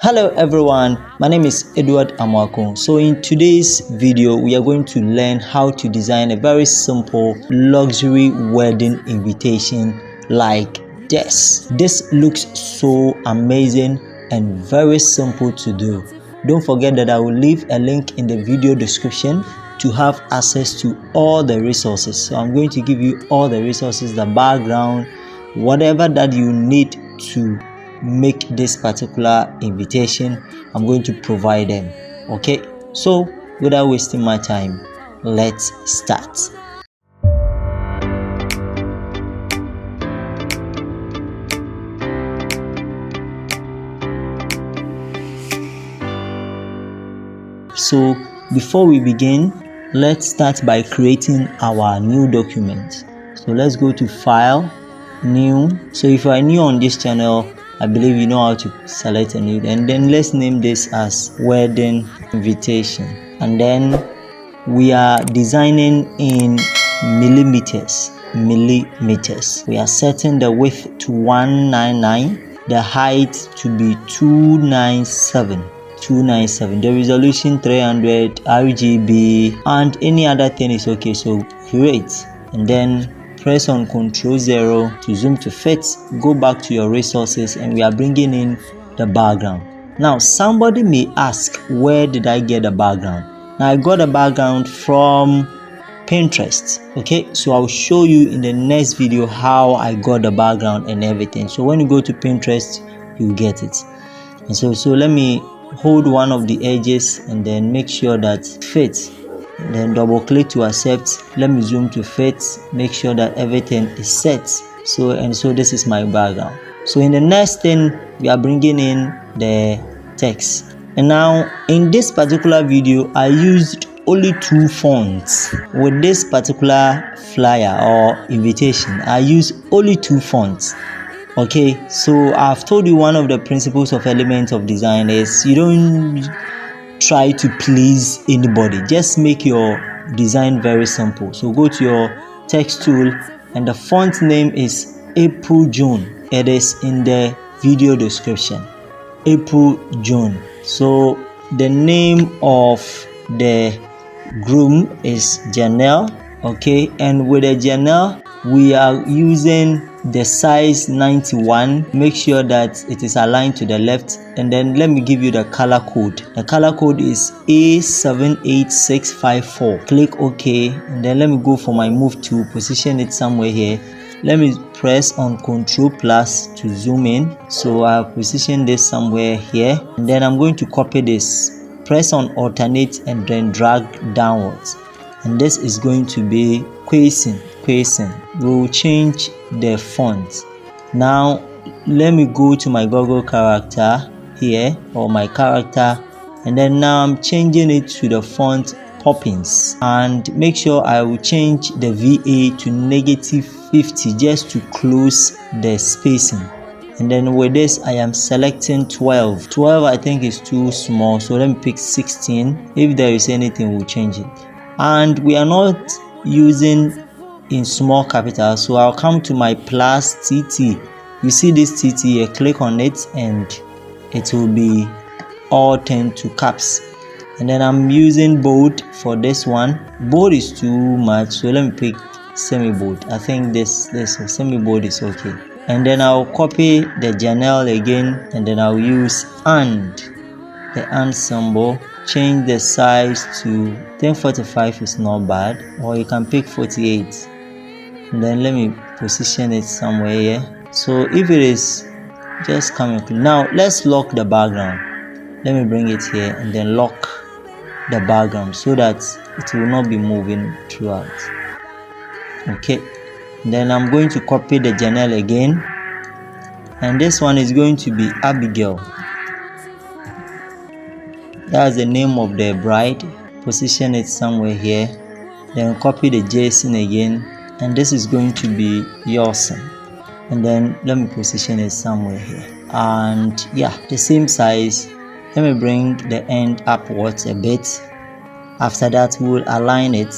Hello everyone, my name is Edward Amwako. So in today's video, we are going to learn how to design a very simple luxury wedding invitation like this. This looks so amazing and very simple to do. Don't forget that I will leave a link in the video description to have access to all the resources. So I'm going to give you all the resources, the background, whatever that you need to make this particular invitation. I'm going to provide them. Okay, so without wasting my time, let's start. So before we begin, let's start by creating our new document. So let's go to File, New. So if you are new on this channel, I believe you know how to select a new, and then let's name this as wedding invitation. And then we are designing in millimeters. We are setting the width to 199, the height to be 297, the resolution 300, RGB, and any other thing is okay. So create, and then press on Ctrl 0 to zoom to fit. Go back to your resources, and we are bringing in the background. Now somebody may ask, where did I get the background? Now I got a background from Pinterest. Okay, so I'll show you in the next video how I got the background and everything. So when you go to Pinterest, you get it. And so let me hold one of the edges and then make sure that fits. Then double click to accept. Let me zoom to fit, make sure that everything is set. So this is my background. So in the next thing, we are bringing in the text. And now in this particular video, I used only 2 fonts. With this particular flyer or invitation, I use only 2 fonts. Okay, so I've told you one of the principles of elements of design is you don't try to please anybody. Just make your design very simple. So go to your text tool, and the font name is April June. It is in the video description. April June. So the name of the groom is Janelle. Okay, and with the Janelle, we are using the size 91. Make sure that it is aligned to the left, and then let me give you the color code. The color code is A78654. Click OK, and then let me go for my move to position it somewhere here. Let me press on Ctrl plus to zoom in. So I have positioned this somewhere here, and then I'm going to copy this. Press on alternate and then drag downwards, and this is going to be Quasin. We will change the font. Now let me go to my Google character here, or my character, and then now I'm changing it to the font Poppins, and make sure I will change the VA to -50 just to close the spacing. And then with this, I am selecting 12. I think is too small, so let me pick 16. If there is anything, we'll change it. And we are not using in small capital, so I'll come to my plus TT. You see this TT here, click on it and it will be all turned to caps. And then I'm using bold for this one. Bold is too much, so let me pick semi-bold. I think this semi-bold is okay. And then I'll copy the Janelle again, and then I'll use the and symbol. Change the size to, I think 45 is not bad, or you can pick 48. And then let me position it somewhere here. So if it is just coming, now let's lock the background. Let me bring it here and then lock the background so that it will not be moving throughout. Okay, then I'm going to copy the Janelle again, and this one is going to be Abigail. That's the name of the bride. Position it somewhere here, then copy the Jason again, and this is going to be Yosin. And then let me position it somewhere here, and yeah, the same size. Let me bring the end upwards a bit. After that, we will align it,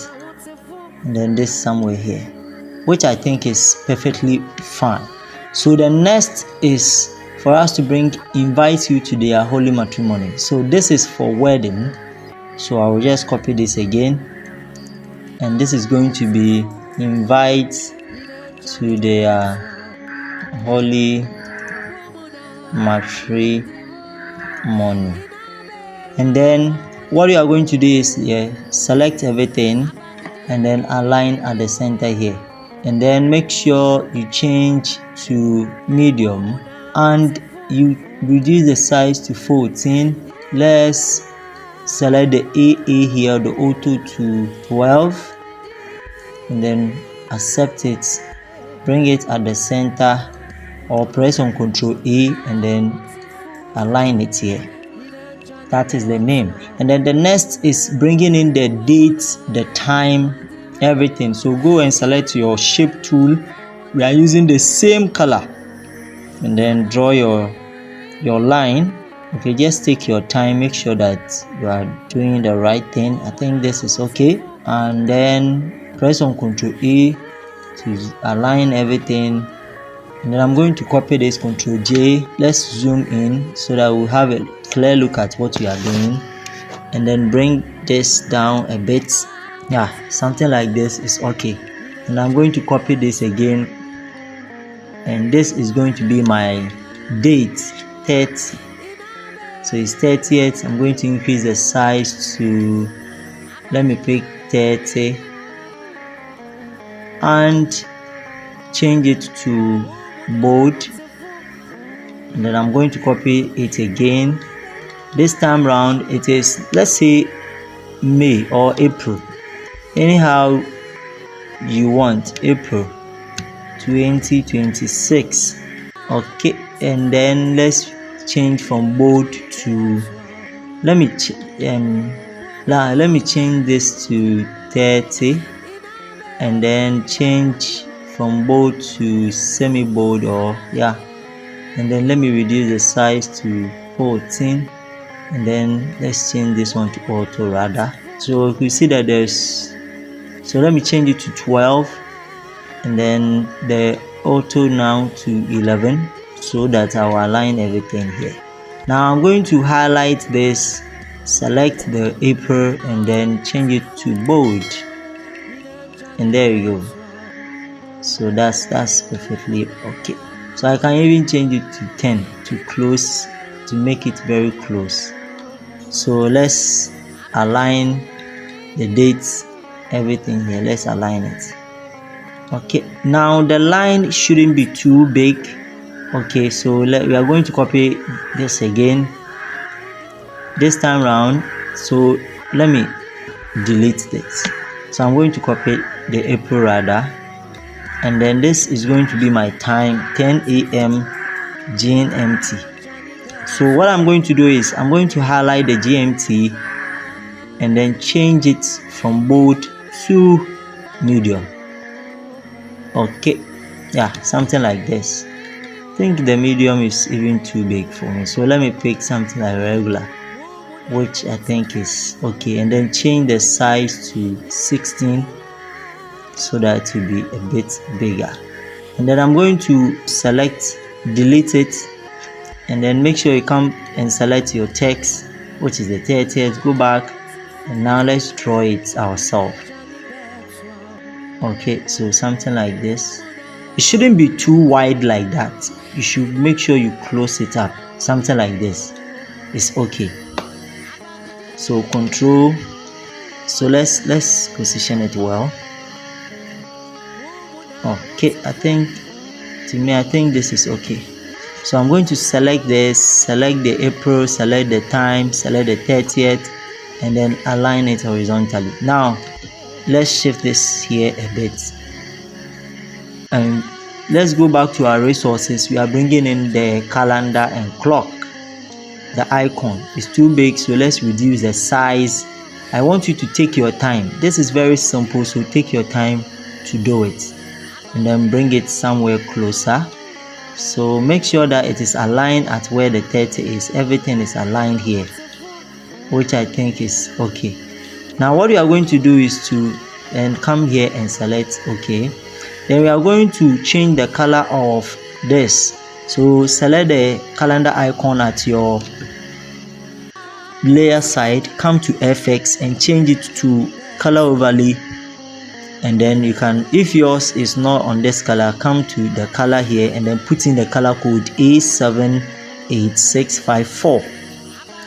and then this somewhere here, which I think is perfectly fine. So the next is for us to invite you to their holy matrimony. So this is for wedding. So I will just copy this again, and this is going to be invite to their holy matrimony. And then what you are going to do is select everything and then align at the center here, and then make sure you change to medium and you reduce the size to 14. Let's select the AA here, the auto to 12, and then accept it, bring it at the center, or press on Ctrl A and then align it here. That is the name. And then the next is bringing in the date, the time, everything. So go and select your shape tool. We are using the same color, and then draw your line. Okay, just take your time, make sure that you are doing the right thing. I think this is okay, and then press on Ctrl A to align everything. And then I'm going to copy this, Ctrl J. Let's zoom in so that we'll have a clear look at what we are doing, and then bring this down a bit. Yeah, something like this is okay. And I'm going to copy this again, and this is going to be my date, 30. So it's 30th. I'm going to increase the size to, let me pick 30 and change it to bold. And then I'm going to copy it again. This time round it is, let's say, May or April, anyhow you want, April 2026. Okay, and then let's change from bold to, let me change this to 30, and then change from bold to semi bold, or and then let me reduce the size to 14, and then let's change this one to auto rather. So you see that so let me change it to 12, and then the auto now to 11, so that I will align everything here. Now I'm going to highlight this, select the April, and then change it to bold, and there you go. So that's perfectly okay. So I can even change it to 10 to close, to make it very close. So let's align the dates, everything here. Let's align it. Okay, now the line shouldn't be too big. Okay, so we are going to copy this again this time round. So let me delete this. So I'm going to copy the April rather, and then this is going to be my time, 10 a.m. GMT. So what I'm going to do is I'm going to highlight the GMT and then change it from bold to medium. Okay, yeah, something like this. I think the medium is even too big for me, so let me pick something like regular, which I think is okay, and then change the size to 16 so that it will be a bit bigger. And then I'm going to select, delete it, and then make sure you come and select your text, which is the 30th. Go back, and now let's draw it ourselves. Okay, so something like this. It shouldn't be too wide like that. You should make sure you close it up. Something like this is okay. So control. So let's position it well. Okay, I think this is okay. So I'm going to select this, select the April, select the time, select the 30th, and then align it horizontally. Now let's shift this here a bit, and let's go back to our resources. We are bringing in the calendar and clock. The icon is too big, so let's reduce the size. I want you to take your time. This is very simple, so take your time to do it, and then bring it somewhere closer. So make sure that it is aligned at where the 30 is. Everything is aligned here, which I think is okay. Now what we are going to do is to come here and select okay. Then we are going to change the color of this. So select the calendar icon at your layer side, come to FX and change it to color overlay, and then you can, if yours is not on this color, come to the color here and then put in the color code A78654.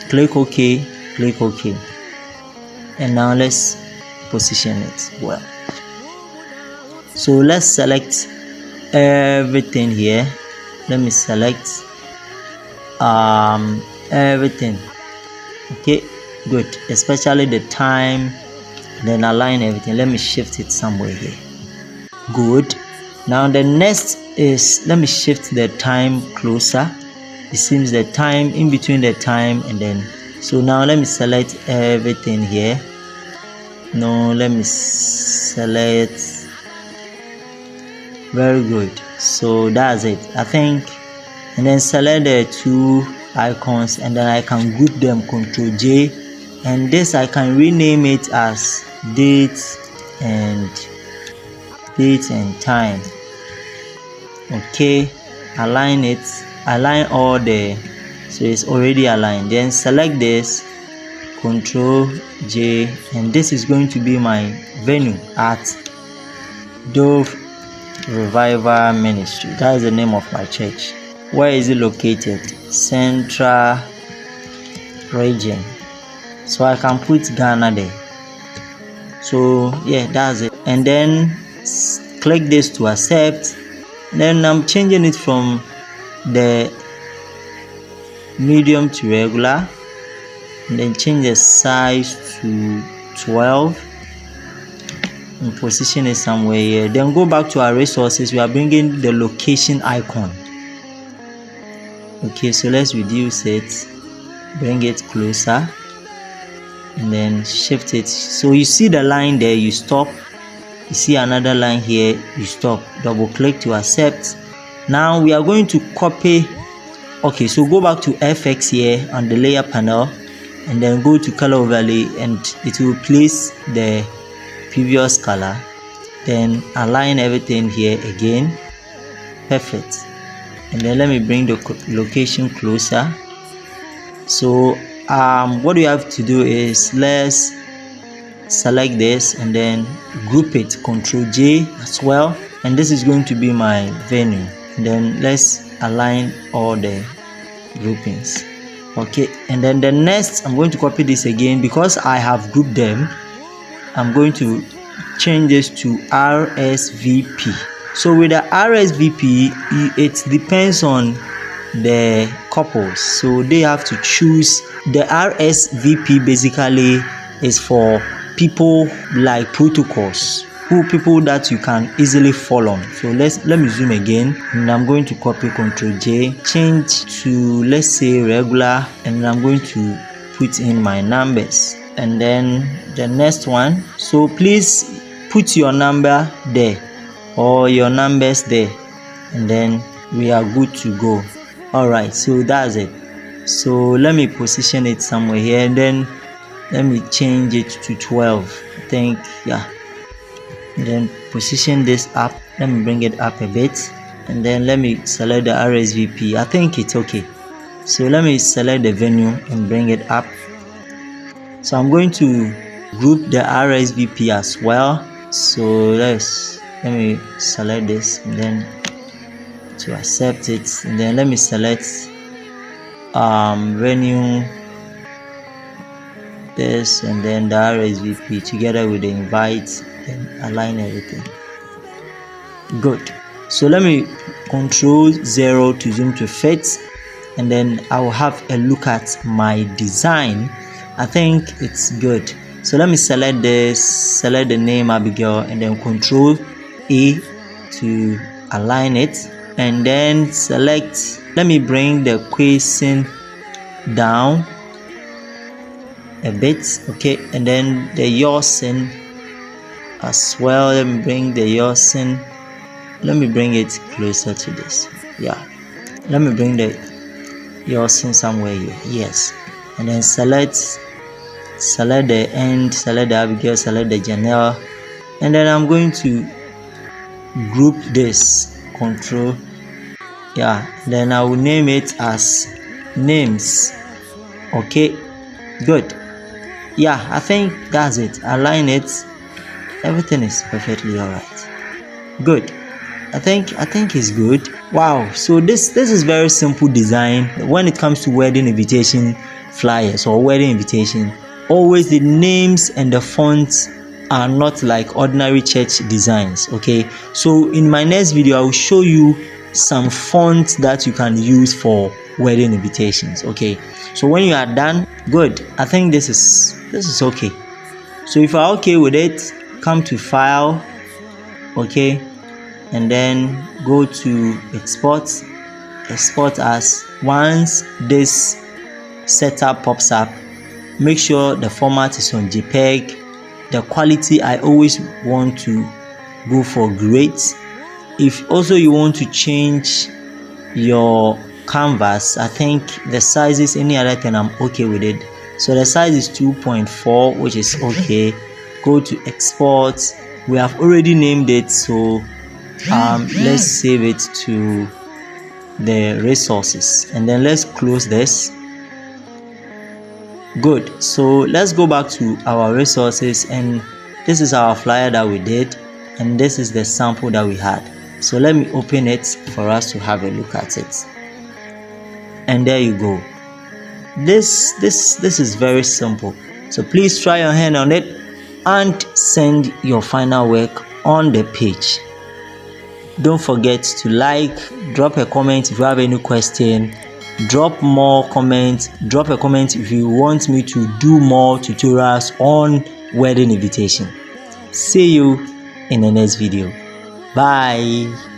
Click OK, click OK, and now let's position it well. So let's select everything here. Let me select everything. Okay, good, especially the time, then align everything. Let me shift it somewhere here. Good. Now the next is, let me shift the time closer. It seems the time in between the time and then, so now let me select everything here. No, let me select, very good. So that's it, I think. And then select the two icons and then I can group them, Ctrl J, and this I can rename it as date and time. Okay, align it, align all the, so it's already aligned. Then select this, Ctrl J, and this is going to be my venue at Dove Revival Ministry. That is the name of my church. Where is it located? Central region. So I can put Ghana there. So yeah, that's it. And then click this to accept. Then I'm changing it from the medium to regular, and then change the size to 12 and position it somewhere here. Then go back to our resources. We are bringing the location icon. Okay, so let's reduce it, bring it closer, and then shift it. So you see the line there, you stop. You see another line here, you stop. Double click to accept. Now we are going to copy. Okay, so go back to FX here on the layer panel and then go to color overlay, and it will place the previous color. Then align everything here again. Perfect. And then let me bring the location closer. So what we have to do is, let's select this and then group it, Ctrl J as well, and this is going to be my venue. And then let's align all the groupings. Okay, and then the next, I'm going to copy this again because I have grouped them. I'm going to change this to RSVP. So with the RSVP, it depends on the couples, so they have to choose. The RSVP basically is for people like protocols, people that you can easily follow. So let me zoom again, and I'm going to copy, Ctrl J, change to, let's say, regular, and I'm going to put in my numbers. And then the next one, so please put your number there or your numbers there, and then we are good to go. All right, so that's it. So let me position it somewhere here, and then let me change it to 12, I think. Yeah, and then position this up. Let me bring it up a bit, and then let me select the RSVP. I think it's okay. So let me select the venue and bring it up. So I'm going to group the RSVP as well. So let me select this and then to accept it, and then let me select venue, this, and then the RSVP together with the invite, and align everything. Good. So let me Ctrl 0 to zoom to fit, and then I will have a look at my design. I think it's good. So let me select this, select the name Abigail, and then Ctrl A to align it, and then select, let me bring the question down a bit. Okay, and then the yoursin as well. Let me bring the yoursin, let me bring it closer to this. Yeah, let me bring the yoursin somewhere here. Yes, and then select the end, select the Abigail, select the Janelle, and then I'm going to group this, Ctrl Yeah, then I will name it as names. Okay, good. Yeah, I think that's it. Align it. Everything is perfectly all right. Good. I think it's good. Wow. So this is very simple design. When it comes to wedding invitation flyers or wedding invitation, always the names and the fonts are not like ordinary church designs. Okay. So in my next video, I will show you some fonts that you can use for wedding invitations. Okay. So when you are done, good. I think this is okay. So if you are okay with it, come to File. Okay. And then go to export as. Once this setup pops up, make sure the format is on JPEG. The quality, I always want to go for great. If also you want to change your canvas, I think the sizes, any other thing, I'm okay with it. So the size is 2.4, which is okay. Go to export. We have already named it, so let's save it to the resources, and then let's close this. Good. So let's go back to our resources, and this is our flyer that we did, and this is the sample that we had. So let me open it for us to have a look at it. And there you go. This is very simple. So please try your hand on it and send your final work on the page. Don't forget to like, drop a comment if you have any question, drop more comments, drop a comment if you want me to do more tutorials on wedding invitation. See you in the next video. Bye.